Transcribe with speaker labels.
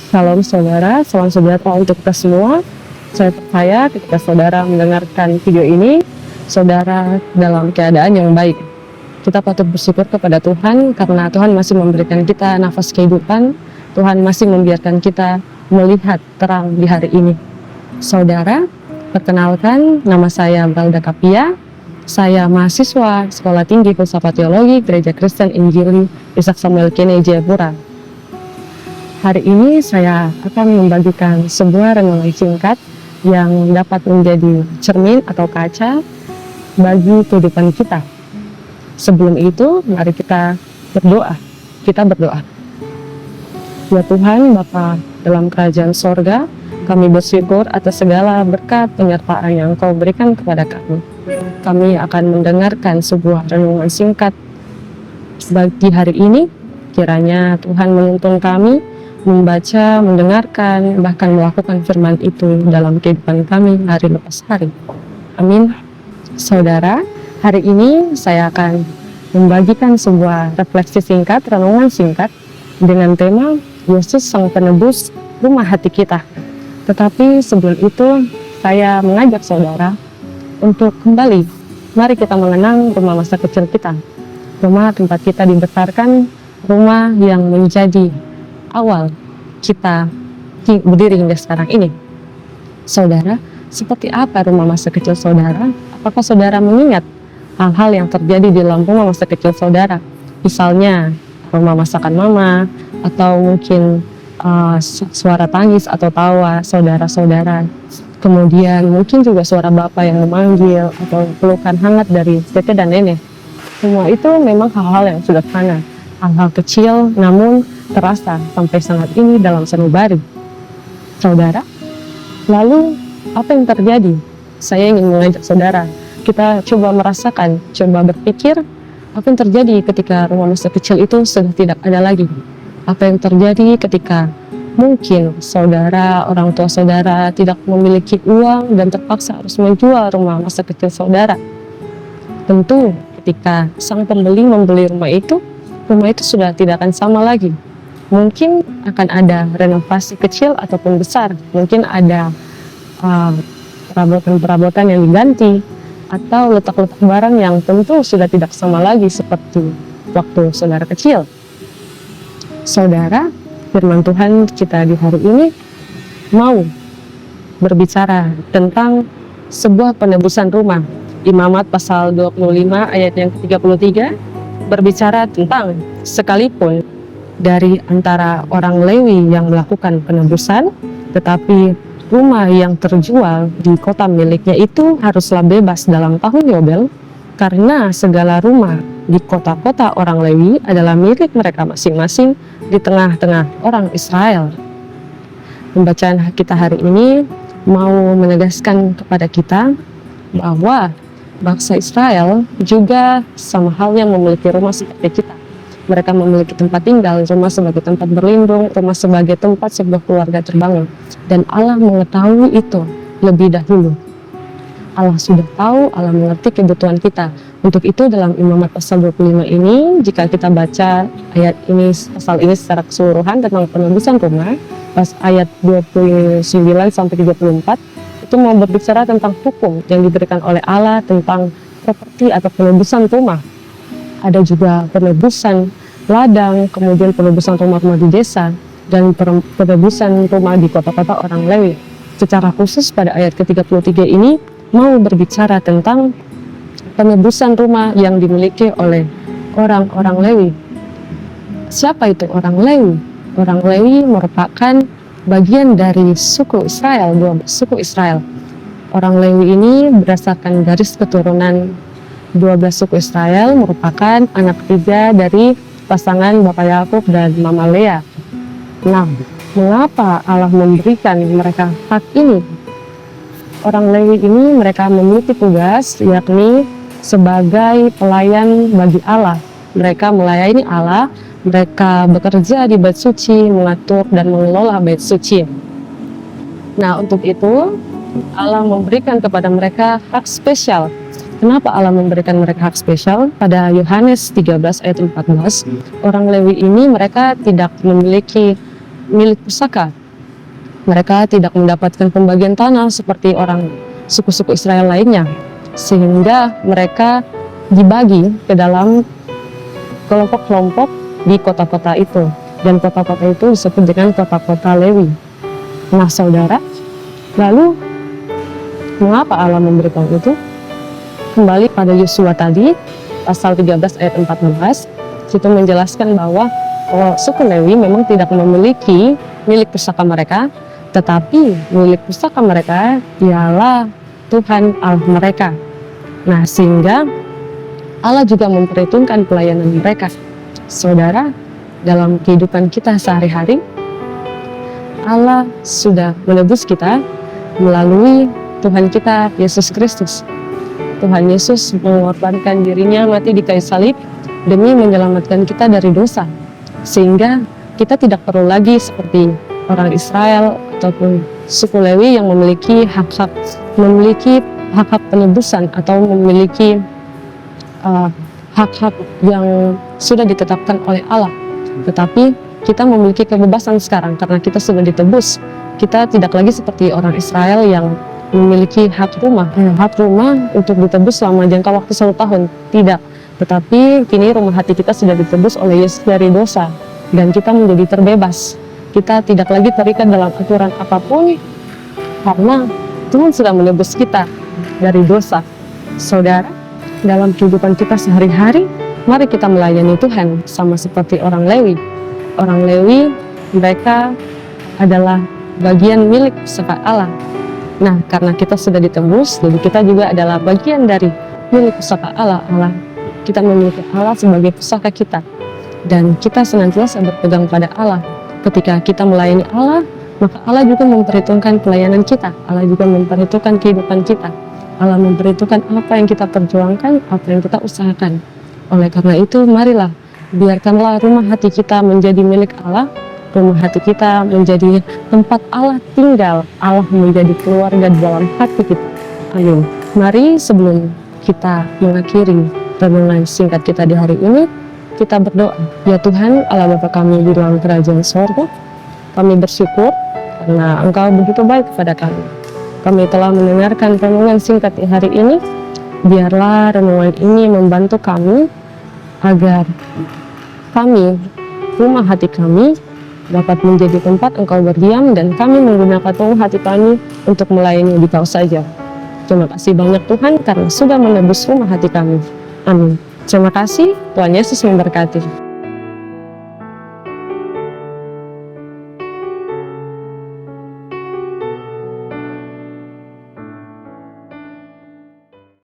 Speaker 1: Salam saudara, salam sejahtera untuk kita semua. Saya percaya ketika saudara mendengarkan video ini, saudara dalam keadaan yang baik. Kita patut bersyukur kepada Tuhan karena Tuhan masih memberikan kita nafas kehidupan. Tuhan masih membiarkan kita melihat terang di hari ini. Saudara, perkenalkan, nama saya Brauda Kapia. Saya mahasiswa Sekolah Tinggi Filsafat Teologi Gereja Kristen Injili Ishak Samuel Kene Jayapura. Hari ini saya akan membagikan sebuah renungan singkat yang dapat menjadi cermin atau kaca bagi kehidupan kita. Sebelum itu, mari kita berdoa. Kita berdoa. Ya Tuhan, Bapa dalam kerajaan sorga, kami bersyukur atas segala berkat penyertaan yang Kau berikan kepada kami. Kami akan mendengarkan sebuah renungan singkat bagi hari ini. Kiranya Tuhan menuntun kami membaca, mendengarkan, bahkan melakukan firman itu dalam kehidupan kami hari lepas hari. Amin. Saudara, hari ini saya akan membagikan sebuah refleksi singkat, renungan singkat dengan tema Yesus Sang Penebus Rumah Hati Kita. Tetapi sebelum itu, saya mengajak saudara untuk kembali. Mari kita mengenang rumah masa kecil kita. Rumah tempat kita dibesarkan, rumah yang menjadi awal kita berdiri hingga sekarang ini. Saudara, seperti apa rumah masa kecil saudara? Apakah saudara mengingat hal-hal yang terjadi di dalam rumah masa kecil saudara? Misalnya, rumah masakan mama, atau mungkin suara tangis atau tawa saudara-saudara. Kemudian mungkin juga suara bapak yang memanggil atau pelukan hangat dari tete dan nenek. Semua itu memang hal-hal yang sederhana, hal-hal kecil namun terasa sampai saat ini dalam sanubari. Saudara, lalu apa yang terjadi? Saya ingin mengajak saudara, kita coba merasakan, coba berpikir apa yang terjadi ketika rumah masa kecil itu sudah tidak ada lagi. Apa yang terjadi ketika mungkin saudara, orang tua saudara tidak memiliki uang dan terpaksa harus menjual rumah masa kecil saudara. Tentu ketika sang pembeli membeli rumah itu sudah tidak akan sama lagi. Mungkin akan ada renovasi kecil ataupun besar. Mungkin ada perabotan-perabotan yang diganti atau letak-letak barang yang tentu sudah tidak sama lagi seperti waktu saudara kecil. Saudara, firman Tuhan kita di hari ini mau berbicara tentang sebuah penebusan rumah. Imamat pasal 25 ayat yang ke-33 berbicara tentang sekalipun dari antara orang Lewi yang melakukan penebusan, tetapi rumah yang terjual di kota miliknya itu haruslah bebas dalam tahun Yobel, karena segala rumah di kota-kota orang Lewi adalah milik mereka masing-masing di tengah-tengah orang Israel. Pembacaan kita hari ini mau menegaskan kepada kita bahwa bangsa Israel juga sama halnya memiliki rumah seperti kita. Mereka memiliki tempat tinggal, rumah sebagai tempat berlindung, rumah sebagai tempat sebuah keluarga terbangun. Dan Allah mengetahui itu lebih dahulu. Allah sudah tahu, Allah mengerti kebutuhan kita. Untuk itu dalam Imamat pasal 25 ini, jika kita baca ayat ini, pasal ini secara keseluruhan tentang penebusan rumah, pas ayat 29-34, itu mau berbicara tentang hukum yang diberikan oleh Allah tentang properti atau penebusan rumah. Ada juga penebusan ladang, kemudian penebusan rumah-rumah di desa, dan penebusan rumah di kota-kota orang Lewi. Secara khusus pada ayat ke-33 ini mau berbicara tentang penebusan rumah yang dimiliki oleh orang-orang Lewi. Siapa itu orang Lewi? Orang Lewi merupakan bagian dari suku Israel, 12 suku Israel. Orang Lewi ini berdasarkan garis keturunan 12 suku Israel merupakan anak ketiga dari pasangan Bapak Yakub dan Mama Lea. Nah, mengapa Allah memberikan mereka hak ini? Orang Lewi ini mereka memiliki tugas yakni sebagai pelayan bagi Allah. Mereka melayani Allah, mereka bekerja di bait suci, mengatur dan mengelola bait suci. Nah, untuk itu Allah memberikan kepada mereka hak spesial. Kenapa Allah memberikan mereka hak spesial? Pada Yohanes 13 ayat 14, orang Lewi ini mereka tidak memiliki milik pusaka. Mereka tidak mendapatkan pembagian tanah seperti orang suku-suku Israel lainnya, sehingga mereka dibagi ke dalam kelompok-kelompok di kota-kota itu, dan kota-kota itu disebut dengan kota-kota Lewi. Nah saudara, lalu mengapa Allah memberikan itu? Kembali pada Yosua tadi, pasal 13 ayat 14, situ menjelaskan bahwa suku Lewi memang tidak memiliki milik pusaka mereka, tetapi milik pusaka mereka ialah Tuhan Allah mereka. Nah, sehingga Allah juga memperhitungkan pelayanan mereka. Saudara, dalam kehidupan kita sehari-hari, Allah sudah menebus kita melalui Tuhan kita, Yesus Kristus. Tuhan Yesus mengorbankan dirinya mati di kayu salib demi menyelamatkan kita dari dosa. Sehingga kita tidak perlu lagi seperti orang Israel ataupun suku Lewi yang memiliki hak-hak penebusan atau memiliki hak-hak yang sudah ditetapkan oleh Allah. Tetapi kita memiliki kebebasan sekarang karena kita sudah ditebus. Kita tidak lagi seperti orang Israel yang memiliki hak rumah untuk ditebus selama jangka waktu 1 tahun. Tidak. Tetapi kini rumah hati kita sudah ditebus oleh Yesus dari dosa, dan kita menjadi terbebas. Kita tidak lagi terikat dalam aturan apapun, karena Tuhan sudah menebus kita dari dosa. Saudara, dalam kehidupan kita sehari-hari, mari kita melayani Tuhan sama seperti orang Lewi. Orang Lewi, mereka adalah bagian milik pusaka Allah. Nah, karena kita sudah ditebus, jadi kita juga adalah bagian dari milik pusaka Allah. Kita memiliki Allah sebagai pusaka kita, dan kita senantiasa berpegang pada Allah. Ketika kita melayani Allah, maka Allah juga memperhitungkan pelayanan kita. Allah juga memperhitungkan kehidupan kita. Allah memperhitungkan apa yang kita perjuangkan, apa yang kita usahakan. Oleh karena itu, marilah biarkanlah rumah hati kita menjadi milik Allah. Rumah hati kita menjadi tempat Allah tinggal. Allah menjadi keluarga dalam hati kita. Ayo, mari sebelum kita mengakhiri renungan singkat kita di hari ini, kita berdoa. Ya Tuhan, Allah Bapa kami di dalam kerajaan sorga, kami bersyukur karena Engkau begitu baik kepada kami. Kami telah mendengarkan renungan singkat di hari ini. Biarlah renungan ini membantu kami agar kami, rumah hati kami, dapat menjadi tempat Engkau berdiam, dan kami menggunakan rumah hati kami untuk melayani di Kau saja. Terima kasih banyak Tuhan karena sudah menebus rumah hati kami. Amin. Terima kasih, Tuhan Yesus memberkati.